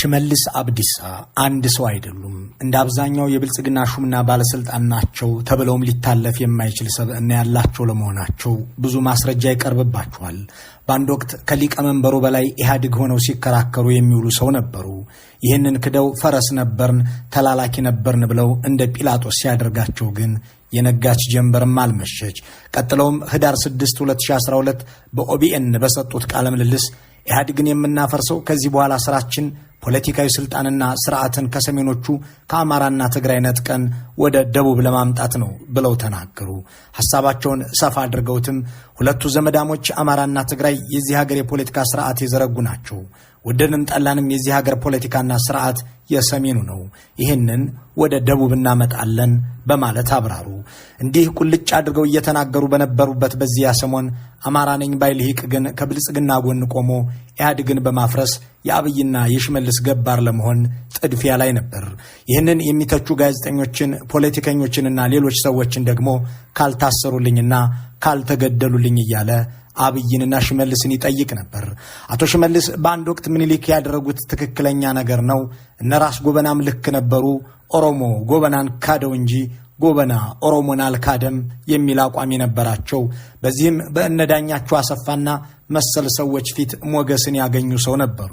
ሽመልስ አብዲሳ አንድ ሰው አይደሉም። እንደ አብዛኛው የብልጽግና ሹምና ባለስልጣን ናቸው ተብለውም ሊታለፍ የማይችል ሰብዕና ያላቸው ለመሆናቸው ብዙ ማስረጃ ይቀርብባቸዋል። በአንድ ወቅት ከሊቀመንበሩ በላይ ኢህአዴግ ሆነው ሲከራከሩ የሚውሉ ሰው ነበሩ። ይህንን ክደው ፈረስ ነበርን፣ ተላላኪ ነበርን ብለው እንደ ጲላጦስ ሲያደርጋቸው ግን የነጋች ጀንበርም አልመሸች። ቀጥለውም ህዳር 6 2012 በኦቢኤን በሰጡት ቃለ ምልልስ ኢህአዴግን የምናፈርሰው ከዚህ በኋላ ስራችን ፖለቲካዊ ስልጣንና ስርዓትን ከሰሜኖቹ ከአማራና ትግራይ ነጥቀን ወደ ደቡብ ለማምጣት ነው ብለው ተናገሩ። ሐሳባቸውን ሰፋ አድርገውትም ሁለቱ ዘመዳሞች አማራና ትግራይ የዚህ ሀገር የፖለቲካ ስርዓት የዘረጉ ናቸው። ወደንም ጠላንም የዚህ ሀገር ፖለቲካና ስርዓት የሰሜኑ ነው። ይህንን ወደ ደቡብ እናመጣለን በማለት አብራሩ። እንዲህ ቁልጭ አድርገው እየተናገሩ በነበሩበት በዚያ ሰሞን አማራ ነኝ ባይ ልሂቅ ግን ከብልጽግና ጎን ቆሞ ኢህአዴግን በማፍረስ የአብይና የሽመልስ ገባር ለመሆን ጥድፊያ ላይ ነበር። ይህንን የሚተቹ ጋዜጠኞችን፣ ፖለቲከኞችንና ሌሎች ሰዎችን ደግሞ ካልታሰሩልኝና ካልተገደሉልኝ እያለ አብይንና ሽመልስን ይጠይቅ ነበር። አቶ ሽመልስ በአንድ ወቅት ምኒልክ ያደረጉት ትክክለኛ ነገር ነው፣ እነራስ ጎበናም ልክ ነበሩ፣ ኦሮሞ ጎበናን ካደው እንጂ ጎበና ኦሮሞን አልካደም የሚል አቋም የነበራቸው፣ በዚህም በእነዳኛቸው አሰፋና መሰል ሰዎች ፊት ሞገስን ያገኙ ሰው ነበሩ።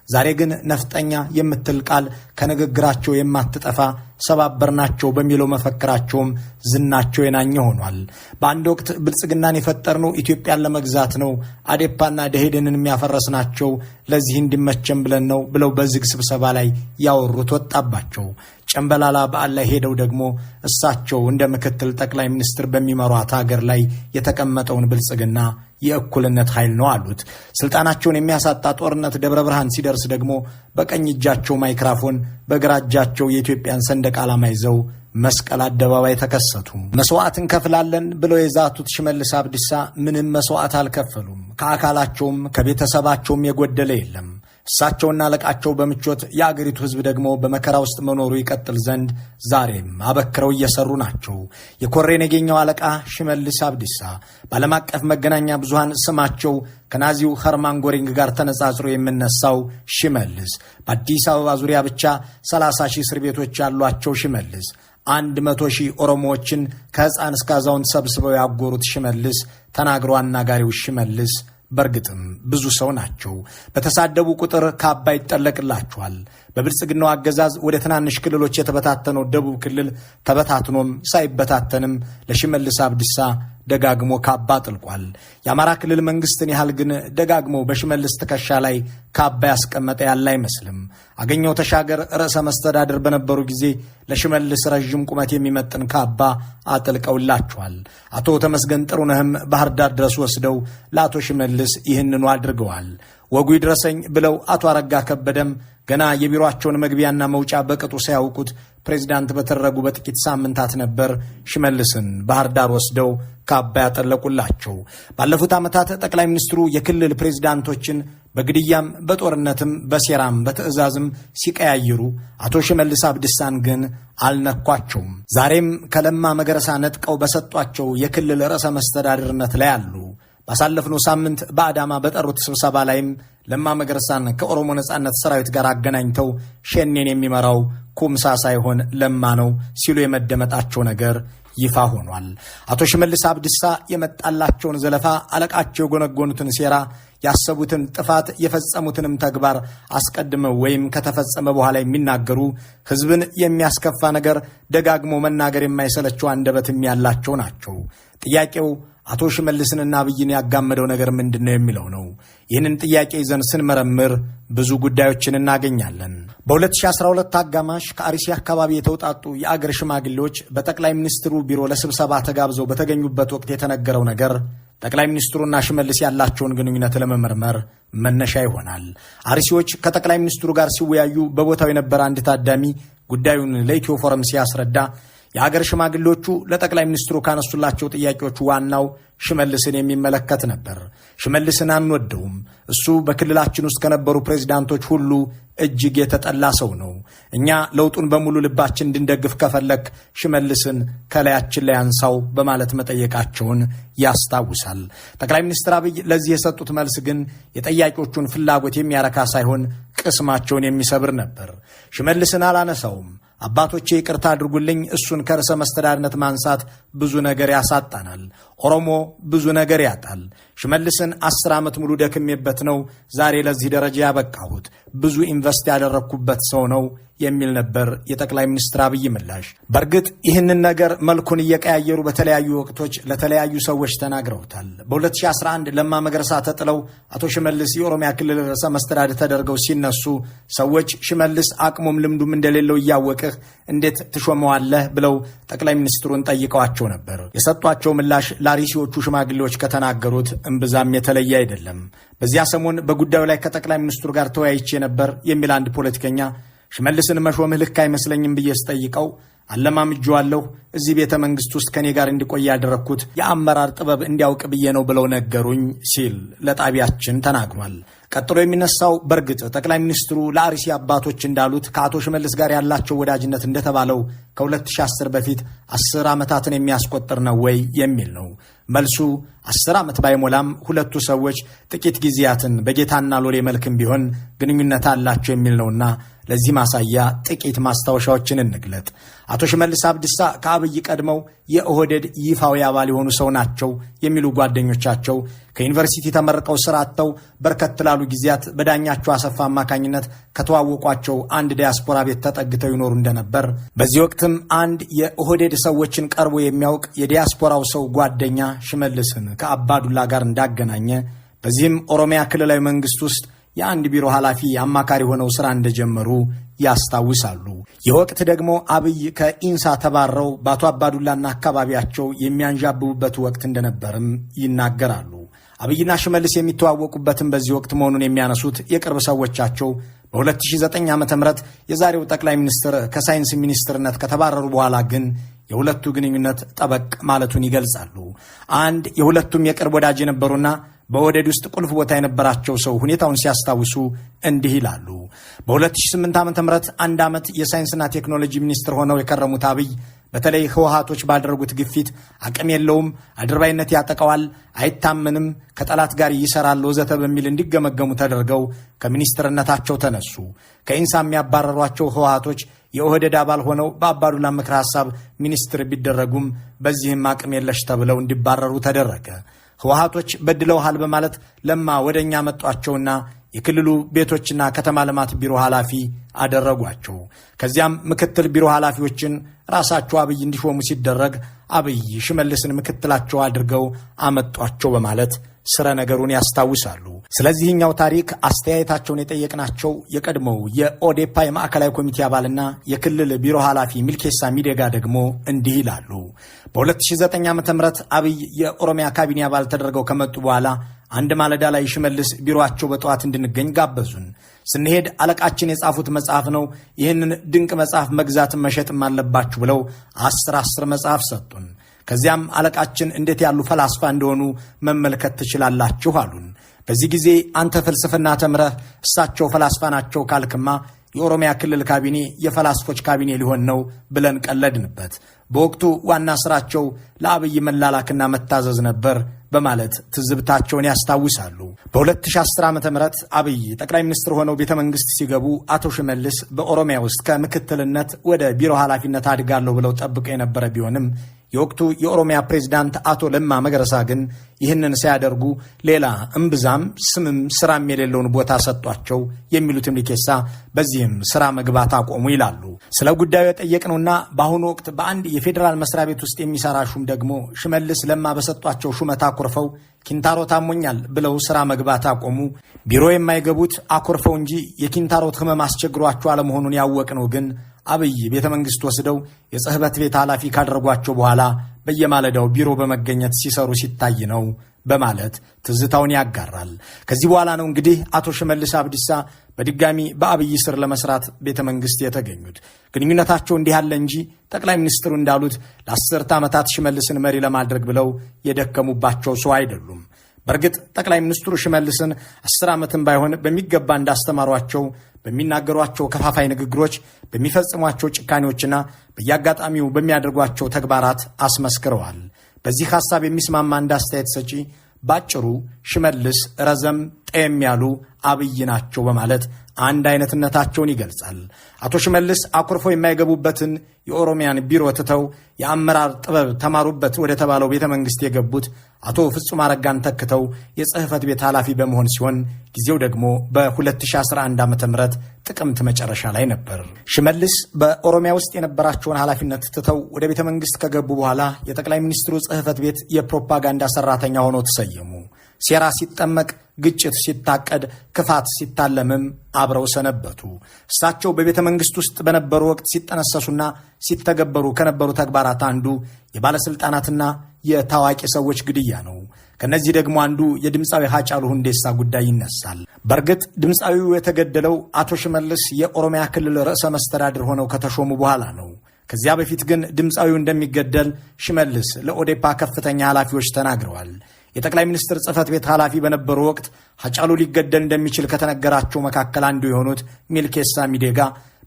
ዛሬ ግን ነፍጠኛ የምትል ቃል ከንግግራቸው የማትጠፋ ሰባበርናቸው በሚለው መፈክራቸውም ዝናቸው የናኘ ሆኗል። በአንድ ወቅት ብልጽግናን የፈጠርነው ኢትዮጵያን ለመግዛት ነው፣ አዴፓና ደኢህዴንን የሚያፈረስናቸው ለዚህ እንዲመቸም ብለን ነው ብለው በዝግ ስብሰባ ላይ ያወሩት ወጣባቸው። ጨምበላላ በዓል ላይ ሄደው ደግሞ እሳቸው እንደ ምክትል ጠቅላይ ሚኒስትር በሚመሯት ሀገር ላይ የተቀመጠውን ብልጽግና የእኩልነት ኃይል ነው አሉት። ስልጣናቸውን የሚያሳጣ ጦርነት ደብረ ብርሃን ሲደርስ ደግሞ በቀኝ እጃቸው ማይክራፎን በግራ እጃቸው የኢትዮጵያን ሰንደቅ ዓላማ ይዘው መስቀል አደባባይ ተከሰቱ። መስዋዕት እንከፍላለን ብለው የዛቱት ሽመልስ አብዲሳ ምንም መስዋዕት አልከፈሉም። ከአካላቸውም ከቤተሰባቸውም የጎደለ የለም። እሳቸውና አለቃቸው በምቾት የአገሪቱ ሕዝብ ደግሞ በመከራ ውስጥ መኖሩ ይቀጥል ዘንድ ዛሬም አበክረው እየሰሩ ናቸው። የኮሬን የገኘው አለቃ ሽመልስ አብዲሳ በዓለም አቀፍ መገናኛ ብዙሃን ስማቸው ከናዚው ኸርማን ጎሪንግ ጋር ተነጻጽሮ የምነሳው ሽመልስ በአዲስ አበባ ዙሪያ ብቻ 30 ሺህ እስር ቤቶች ያሏቸው ሽመልስ 100 ሺህ ኦሮሞዎችን ከሕፃን እስከ አዛውንት ሰብስበው ያጎሩት ሽመልስ ተናግሮ አናጋሪው ሽመልስ በእርግጥም ብዙ ሰው ናቸው። በተሳደቡ ቁጥር ካባ ይጠለቅላቸዋል። በብልጽግናው አገዛዝ ወደ ትናንሽ ክልሎች የተበታተነው ደቡብ ክልል ተበታትኖም ሳይበታተንም ለሽመልስ አብዲሳ ደጋግሞ ካባ ጥልቋል። የአማራ ክልል መንግስትን ያህል ግን ደጋግሞ በሽመልስ ትከሻ ላይ ካባ ያስቀመጠ ያለ አይመስልም። አገኘው ተሻገር ርዕሰ መስተዳድር በነበሩ ጊዜ ለሽመልስ ረዥም ቁመት የሚመጥን ካባ አጥልቀውላቸዋል። አቶ ተመስገን ጥሩነህም ባህር ዳር ድረስ ወስደው ለአቶ ሽመልስ ይህንኑ አድርገዋል። ወጉ ይድረሰኝ ብለው አቶ አረጋ ከበደም ገና የቢሮአቸውን መግቢያና መውጫ በቅጡ ሳያውቁት ፕሬዚዳንት በተደረጉ በጥቂት ሳምንታት ነበር ሽመልስን ባህር ዳር ወስደው ካባ ያጠለቁላቸው። ባለፉት ዓመታት ጠቅላይ ሚኒስትሩ የክልል ፕሬዚዳንቶችን በግድያም በጦርነትም በሴራም በትዕዛዝም ሲቀያይሩ አቶ ሽመልስ አብዲሳን ግን አልነኳቸውም። ዛሬም ከለማ መገረሳ ነጥቀው በሰጧቸው የክልል ርዕሰ መስተዳድርነት ላይ አሉ። ባሳለፍነው ሳምንት በአዳማ በጠሩት ስብሰባ ላይም ለማ መገረሳን ከኦሮሞ ነጻነት ሰራዊት ጋር አገናኝተው ሸኔን የሚመራው ኩምሳ ሳይሆን ለማ ነው ሲሉ የመደመጣቸው ነገር ይፋ ሆኗል። አቶ ሽመልስ አብዲሳ የመጣላቸውን ዘለፋ፣ አለቃቸው የጎነጎኑትን ሴራ፣ ያሰቡትን ጥፋት፣ የፈጸሙትንም ተግባር አስቀድመው ወይም ከተፈጸመ በኋላ የሚናገሩ ሕዝብን የሚያስከፋ ነገር ደጋግሞ መናገር የማይሰለቸው አንደበትም ያላቸው ናቸው። ጥያቄው አቶ ሽመልስንና አብይን ያጋመደው ነገር ምንድን ነው የሚለው ነው። ይህንን ጥያቄ ይዘን ስንመረምር ብዙ ጉዳዮችን እናገኛለን። በ2012 አጋማሽ ከአርሲ አካባቢ የተውጣጡ የአገር ሽማግሌዎች በጠቅላይ ሚኒስትሩ ቢሮ ለስብሰባ ተጋብዘው በተገኙበት ወቅት የተነገረው ነገር ጠቅላይ ሚኒስትሩና ሽመልስ ያላቸውን ግንኙነት ለመመርመር መነሻ ይሆናል። አርሲዎች ከጠቅላይ ሚኒስትሩ ጋር ሲወያዩ በቦታው የነበረ አንድ ታዳሚ ጉዳዩን ለኢትዮ ፎረም ሲያስረዳ የሀገር ሽማግሌዎቹ ለጠቅላይ ሚኒስትሩ ካነሱላቸው ጥያቄዎች ዋናው ሽመልስን የሚመለከት ነበር። ሽመልስን አንወደውም፣ እሱ በክልላችን ውስጥ ከነበሩ ፕሬዝዳንቶች ሁሉ እጅግ የተጠላ ሰው ነው። እኛ ለውጡን በሙሉ ልባችን እንድንደግፍ ከፈለክ ሽመልስን ከላያችን ላይ አንሳው በማለት መጠየቃቸውን ያስታውሳል። ጠቅላይ ሚኒስትር አብይ ለዚህ የሰጡት መልስ ግን የጠያቂዎቹን ፍላጎት የሚያረካ ሳይሆን ቅስማቸውን የሚሰብር ነበር። ሽመልስን አላነሳውም፣ አባቶቼ ይቅርታ አድርጉልኝ፣ እሱን ከርዕሰ መስተዳድርነት ማንሳት ብዙ ነገር ያሳጣናል፣ ኦሮሞ ብዙ ነገር ያጣል። ሽመልስን 10 ዓመት ሙሉ ደክሜበት ነው ዛሬ ለዚህ ደረጃ ያበቃሁት፣ ብዙ ኢንቨስት ያደረግኩበት ሰው ነው የሚል ነበር የጠቅላይ ሚኒስትር አብይ ምላሽ። በእርግጥ ይህንን ነገር መልኩን እየቀያየሩ በተለያዩ ወቅቶች ለተለያዩ ሰዎች ተናግረውታል። በ2011 ለማ መገርሳ ተጥለው አቶ ሽመልስ የኦሮሚያ ክልል ርዕሰ መስተዳድር ተደርገው ሲነሱ ሰዎች ሽመልስ አቅሙም ልምዱም እንደሌለው እያወቅህ እንዴት ትሾመዋለህ ብለው ጠቅላይ ሚኒስትሩን ጠይቀዋቸው ነበር። የሰጧቸው ምላሽ ለአርሲዎቹ ሽማግሌዎች ከተናገሩት እምብዛም የተለየ አይደለም። በዚያ ሰሞን በጉዳዩ ላይ ከጠቅላይ ሚኒስትሩ ጋር ተወያይቼ ነበር የሚል አንድ ፖለቲከኛ ሽመልስን መሾምህ ልክ አይመስለኝም ብዬ ስጠይቀው አለማምጄዋለሁ፣ እዚህ ቤተ መንግስት ውስጥ ከኔ ጋር እንዲቆይ ያደረግኩት የአመራር ጥበብ እንዲያውቅ ብዬ ነው ብለው ነገሩኝ ሲል ለጣቢያችን ተናግሯል። ቀጥሎ የሚነሳው በእርግጥ ጠቅላይ ሚኒስትሩ ለአርሲ አባቶች እንዳሉት ከአቶ ሽመልስ ጋር ያላቸው ወዳጅነት እንደተባለው ከ2010 በፊት 10 ዓመታትን የሚያስቆጥር ነው ወይ የሚል ነው። መልሱ 10 ዓመት ባይሞላም ሁለቱ ሰዎች ጥቂት ጊዜያትን በጌታና ሎሌ መልክም ቢሆን ግንኙነት አላቸው የሚል ነውና ለዚህ ማሳያ ጥቂት ማስታወሻዎችን እንግለጥ። አቶ ሽመልስ አብዲሳ ከአብይ ቀድመው የኦህዴድ ይፋዊ አባል የሆኑ ሰው ናቸው የሚሉ ጓደኞቻቸው ከዩኒቨርሲቲ ተመርቀው ስራ አጥተው በርከት ላሉ ጊዜያት በዳኛቸው አሰፋ አማካኝነት ከተዋወቋቸው አንድ ዲያስፖራ ቤት ተጠግተው ይኖሩ እንደነበር፣ በዚህ ወቅትም አንድ የኦህዴድ ሰዎችን ቀርቦ የሚያውቅ የዲያስፖራው ሰው ጓደኛ ሽመልስን ከአባዱላ ጋር እንዳገናኘ፣ በዚህም ኦሮሚያ ክልላዊ መንግስት ውስጥ የአንድ ቢሮ ኃላፊ አማካሪ ሆነው ስራ እንደጀመሩ ያስታውሳሉ። ይህ ወቅት ደግሞ አብይ ከኢንሳ ተባረው በአቶ አባዱላና አካባቢያቸው የሚያንዣብቡበት ወቅት እንደነበርም ይናገራሉ። አብይና ሽመልስ የሚተዋወቁበትም በዚህ ወቅት መሆኑን የሚያነሱት የቅርብ ሰዎቻቸው በ2009 ዓ.ም የዛሬው ጠቅላይ ሚኒስትር ከሳይንስ ሚኒስትርነት ከተባረሩ በኋላ ግን የሁለቱ ግንኙነት ጠበቅ ማለቱን ይገልጻሉ። አንድ የሁለቱም የቅርብ ወዳጅ የነበሩና በኦህዴድ ውስጥ ቁልፍ ቦታ የነበራቸው ሰው ሁኔታውን ሲያስታውሱ እንዲህ ይላሉ። በ2008 ዓ.ም 1 ዓመት የሳይንስና ቴክኖሎጂ ሚኒስትር ሆነው የከረሙት አብይ በተለይ ህወሓቶች ባደረጉት ግፊት አቅም የለውም፣ አድርባይነት ያጠቀዋል፣ አይታመንም፣ ከጠላት ጋር ይሰራል ወዘተ በሚል እንዲገመገሙ ተደርገው ከሚኒስትርነታቸው ተነሱ። ከኢንሳ የሚያባረሯቸው ህወሓቶች የኦህዴድ አባል ሆነው በአባዱላ ምክረ ሐሳብ ሚኒስትር ቢደረጉም በዚህም አቅም የለሽ ተብለው እንዲባረሩ ተደረገ። ህወሓቶች በድለውሃል በማለት ለማ ወደኛ መጧቸውና የክልሉ ቤቶችና ከተማ ልማት ቢሮ ኃላፊ አደረጓቸው። ከዚያም ምክትል ቢሮ ኃላፊዎችን ራሳቸው አብይ እንዲሾሙ ሲደረግ አብይ ሽመልስን ምክትላቸው አድርገው አመጧቸው በማለት ስረ ነገሩን ያስታውሳሉ። ስለዚህኛው ታሪክ አስተያየታቸውን የጠየቅናቸው የቀድሞው የኦዴፓ የማዕከላዊ ኮሚቴ አባልና የክልል ቢሮ ኃላፊ ሚልኬሳ ሚዴጋ ደግሞ እንዲህ ይላሉ። በ2009 ዓ.ም አብይ የኦሮሚያ ካቢኔ አባል ተደርገው ከመጡ በኋላ አንድ ማለዳ ላይ ሽመልስ ቢሮአቸው በጠዋት እንድንገኝ ጋበዙን። ስንሄድ አለቃችን የጻፉት መጽሐፍ ነው፣ ይህንን ድንቅ መጽሐፍ መግዛትም መሸጥም አለባችሁ ብለው 10 መጽሐፍ ሰጡን። ከዚያም አለቃችን እንዴት ያሉ ፈላስፋ እንደሆኑ መመልከት ትችላላችሁ አሉን። በዚህ ጊዜ አንተ ፍልስፍና ተምረህ እሳቸው ፈላስፋ ናቸው ካልክማ የኦሮሚያ ክልል ካቢኔ የፈላስፎች ካቢኔ ሊሆን ነው ብለን ቀለድንበት። በወቅቱ ዋና ስራቸው ለአብይ መላላክና መታዘዝ ነበር በማለት ትዝብታቸውን ያስታውሳሉ። በ2010 ዓ.ም አብይ ጠቅላይ ሚኒስትር ሆነው ቤተ መንግስት ሲገቡ አቶ ሽመልስ በኦሮሚያ ውስጥ ከምክትልነት ወደ ቢሮ ኃላፊነት አድጋለሁ ብለው ጠብቀው የነበረ ቢሆንም የወቅቱ የኦሮሚያ ፕሬዝዳንት አቶ ለማ መገርሳ ግን ይህንን ሲያደርጉ ሌላ እምብዛም ስምም ስራም የሌለውን ቦታ ሰጧቸው የሚሉት ሚልኬሳ በዚህም ስራ መግባት አቆሙ ይላሉ። ስለ ጉዳዩ የጠየቅነውና በአሁኑ ወቅት በአንድ የፌዴራል መስሪያ ቤት ውስጥ የሚሰራ ሹም ደግሞ ሽመልስ ለማ በሰጧቸው ሹመት አኩርፈው ኪንታሮት አሞኛል ብለው ስራ መግባት አቆሙ። ቢሮ የማይገቡት አኩርፈው እንጂ የኪንታሮት ህመም አስቸግሯቸው አለመሆኑን ያወቅነው ግን አብይ ቤተ መንግስት ወስደው የጽህፈት ቤት ኃላፊ ካደረጓቸው በኋላ በየማለዳው ቢሮ በመገኘት ሲሰሩ ሲታይ ነው በማለት ትዝታውን ያጋራል። ከዚህ በኋላ ነው እንግዲህ አቶ ሽመልስ አብዲሳ በድጋሚ በአብይ ስር ለመስራት ቤተ መንግስት የተገኙት። ግንኙነታቸው እንዲህ ያለ እንጂ ጠቅላይ ሚኒስትሩ እንዳሉት ለ10 ዓመታት ሽመልስን መሪ ለማድረግ ብለው የደከሙባቸው ሰው አይደሉም። በእርግጥ ጠቅላይ ሚኒስትሩ ሽመልስን 10 ዓመትም ባይሆን በሚገባ እንዳስተማሯቸው በሚናገሯቸው ከፋፋይ ንግግሮች፣ በሚፈጽሟቸው ጭካኔዎችና በየአጋጣሚው በሚያደርጓቸው ተግባራት አስመስክረዋል። በዚህ ሐሳብ የሚስማማ እንዳስተያየት ሰጪ ባጭሩ ሽመልስ ረዘም ጤም ያሉ አብይ ናቸው በማለት አንድ አይነትነታቸውን ይገልጻል። አቶ ሽመልስ አኩርፎ የማይገቡበትን የኦሮሚያን ቢሮ ትተው የአመራር ጥበብ ተማሩበት ወደ ተባለው ቤተ መንግስት የገቡት አቶ ፍጹም አረጋን ተክተው የጽህፈት ቤት ኃላፊ በመሆን ሲሆን ጊዜው ደግሞ በ2011 ዓ.ም ጥቅምት መጨረሻ ላይ ነበር። ሽመልስ በኦሮሚያ ውስጥ የነበራቸውን ኃላፊነት ትተው ወደ ቤተ መንግስት ከገቡ በኋላ የጠቅላይ ሚኒስትሩ ጽህፈት ቤት የፕሮፓጋንዳ ሰራተኛ ሆነው ተሰየሙ። ሴራ ሲጠመቅ፣ ግጭት ሲታቀድ፣ ክፋት ሲታለምም አብረው ሰነበቱ። እሳቸው በቤተ መንግስት ውስጥ በነበሩ ወቅት ሲጠነሰሱና ሲተገበሩ ከነበሩ ተግባራት አንዱ የባለስልጣናትና የታዋቂ ሰዎች ግድያ ነው። ከነዚህ ደግሞ አንዱ የድምፃዊ ሃጫሉ ሁንዴሳ ጉዳይ ይነሳል። በእርግጥ ድምፃዊው የተገደለው አቶ ሽመልስ የኦሮሚያ ክልል ርዕሰ መስተዳድር ሆነው ከተሾሙ በኋላ ነው። ከዚያ በፊት ግን ድምፃዊው እንደሚገደል ሽመልስ ለኦዴፓ ከፍተኛ ኃላፊዎች ተናግረዋል። የጠቅላይ ሚኒስትር ጽህፈት ቤት ኃላፊ በነበሩ ወቅት ሃጫሉ ሊገደል እንደሚችል ከተነገራቸው መካከል አንዱ የሆኑት ሚልኬሳ ሚዴጋ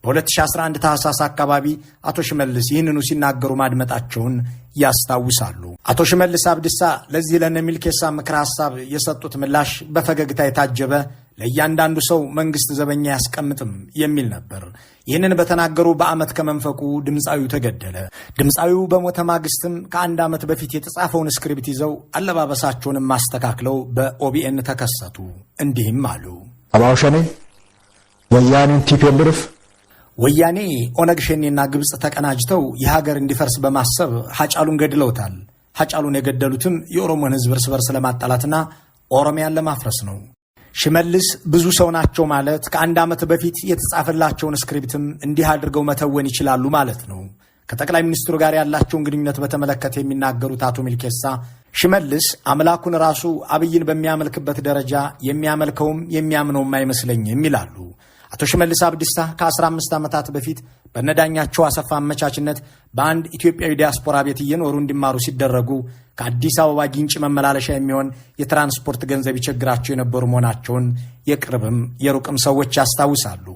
በ2011 ታህሳስ አካባቢ አቶ ሽመልስ ይህንኑ ሲናገሩ ማድመጣቸውን ያስታውሳሉ። አቶ ሽመልስ አብዲሳ ለዚህ ለነ ሚልኬሳ ምክር ሐሳብ የሰጡት ምላሽ በፈገግታ የታጀበ ለእያንዳንዱ ሰው መንግስት ዘበኛ ያስቀምጥም የሚል ነበር። ይህንን በተናገሩ በዓመት ከመንፈቁ ድምፃዊው ተገደለ። ድምፃዊው በሞተ ማግስትም ከ1 ዓመት በፊት የተጻፈውን ስክሪፕት ይዘው አለባበሳቸውንም ማስተካክለው በኦቢኤን ተከሰቱ። እንዲህም አሉ። አባውሸኔ ወያኔን ቲፒኤልኤፍ ወያኔ ኦነግ ሸኔና ግብፅ ተቀናጅተው የሀገር እንዲፈርስ በማሰብ ሃጫሉን ገድለውታል። ሃጫሉን የገደሉትም የኦሮሞን ህዝብ እርስ በርስ ለማጣላትና ኦሮሚያን ለማፍረስ ነው። ሽመልስ ብዙ ሰው ናቸው ማለት ከ1 ዓመት በፊት የተጻፈላቸውን ስክሪፕትም እንዲህ አድርገው መተወን ይችላሉ ማለት ነው። ከጠቅላይ ሚኒስትሩ ጋር ያላቸውን ግንኙነት በተመለከተ የሚናገሩት አቶ ሚልኬሳ ሽመልስ አምላኩን ራሱ አብይን በሚያመልክበት ደረጃ የሚያመልከውም የሚያምነውም አይመስለኝም ይላሉ። አቶ ሽመልስ አብዲሳ ከ15 ዓመታት በፊት በነዳኛቸው አሰፋ አመቻችነት በአንድ ኢትዮጵያዊ ዲያስፖራ ቤት እየኖሩ እንዲማሩ ሲደረጉ ከአዲስ አበባ ጊንጭ መመላለሻ የሚሆን የትራንስፖርት ገንዘብ ይቸግራቸው የነበሩ መሆናቸውን የቅርብም የሩቅም ሰዎች ያስታውሳሉ።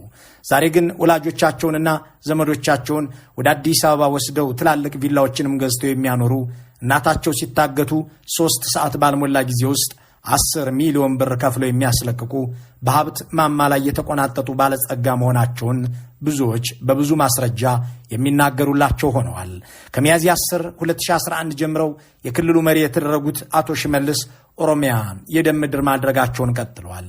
ዛሬ ግን ወላጆቻቸውንና ዘመዶቻቸውን ወደ አዲስ አበባ ወስደው ትላልቅ ቪላዎችንም ገዝተው የሚያኖሩ እናታቸው ሲታገቱ 3 ሰዓት ባልሞላ ጊዜ ውስጥ 10 ሚሊዮን ብር ከፍለው የሚያስለቅቁ በሀብት ማማ ላይ የተቆናጠጡ ባለጸጋ መሆናቸውን ብዙዎች በብዙ ማስረጃ የሚናገሩላቸው ሆነዋል። ከሚያዝያ 10 2011 ጀምረው የክልሉ መሪ የተደረጉት አቶ ሽመልስ ኦሮሚያ የደም ምድር ማድረጋቸውን ቀጥለዋል።